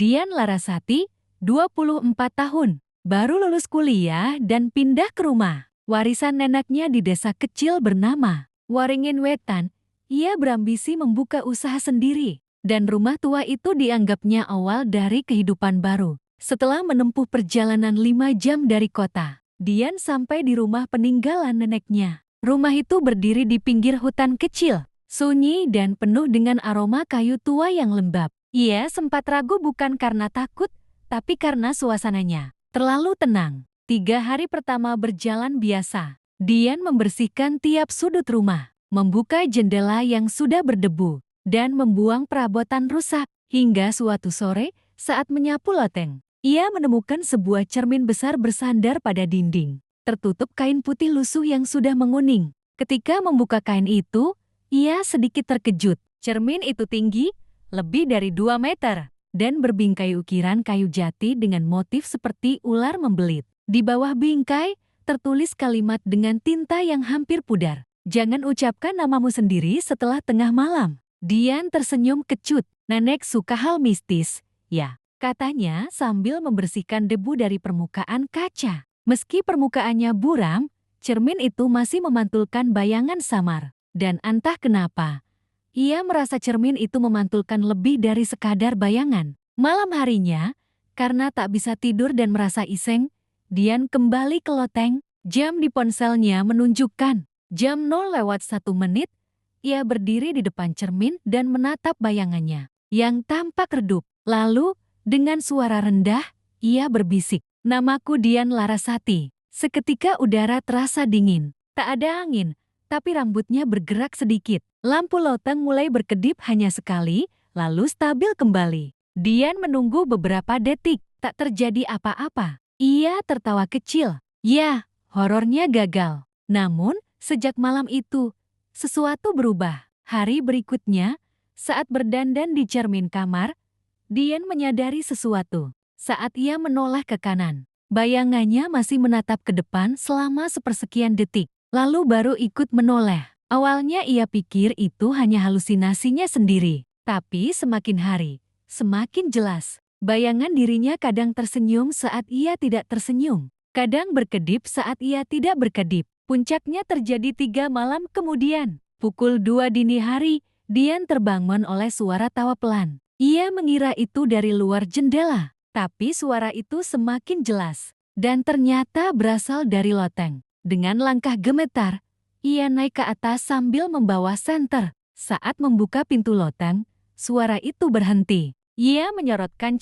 Dian Larasati, 24 tahun, baru lulus kuliah dan pindah ke rumah warisan neneknya di desa kecil bernama Waringin Wetan. Ia berambisi membuka usaha sendiri, dan rumah tua itu dianggapnya awal dari kehidupan baru. Setelah menempuh perjalanan 5 jam dari kota, Dian sampai di rumah peninggalan neneknya. Rumah itu berdiri di pinggir hutan kecil, sunyi dan penuh dengan aroma kayu tua yang lembab. Ia sempat ragu bukan karena takut, tapi karena suasananya terlalu tenang. 3 hari pertama berjalan biasa. Dian membersihkan tiap sudut rumah, membuka jendela yang sudah berdebu, dan membuang perabotan rusak. Hingga suatu sore, saat menyapu loteng, ia menemukan sebuah cermin besar bersandar pada dinding, tertutup kain putih lusuh yang sudah menguning. Ketika membuka kain itu, ia sedikit terkejut. Cermin itu tinggi, lebih dari 2 meter, dan berbingkai ukiran kayu jati dengan motif seperti ular membelit. Di bawah bingkai, tertulis kalimat dengan tinta yang hampir pudar. "Jangan ucapkan namamu sendiri setelah tengah malam." Dian tersenyum kecut. "Nenek suka hal mistis, ya," katanya sambil membersihkan debu dari permukaan kaca. Meski permukaannya buram, cermin itu masih memantulkan bayangan samar. Dan entah kenapa, ia merasa cermin itu memantulkan lebih dari sekadar bayangan. Malam harinya, karena tak bisa tidur dan merasa iseng, Dian kembali ke loteng. Jam di ponselnya menunjukkan jam 0:01. Ia berdiri di depan cermin dan menatap bayangannya yang tampak redup. Lalu, dengan suara rendah, ia berbisik, "Namaku Dian Larasati." Seketika udara terasa dingin. Tak ada angin, tapi rambutnya bergerak sedikit. Lampu loteng mulai berkedip hanya sekali, lalu stabil kembali. Dian menunggu beberapa detik, tak terjadi apa-apa. Ia tertawa kecil. Ya, horornya gagal. Namun, sejak malam itu, sesuatu berubah. Hari berikutnya, saat berdandan di cermin kamar, Dian menyadari sesuatu. Saat ia menoleh ke kanan, bayangannya masih menatap ke depan selama sepersekian detik, lalu baru ikut menoleh. Awalnya ia pikir itu hanya halusinasinya sendiri, tapi semakin hari, semakin jelas. Bayangan dirinya kadang tersenyum saat ia tidak tersenyum, kadang berkedip saat ia tidak berkedip. Puncaknya terjadi 3 malam kemudian. Pukul 2 dini hari, Dian terbangun oleh suara tawa pelan. Ia mengira itu dari luar jendela, tapi suara itu semakin jelas, dan ternyata berasal dari loteng. Dengan langkah gemetar, ia naik ke atas sambil membawa senter. Saat membuka pintu loteng, suara itu berhenti. Ia menyorotkan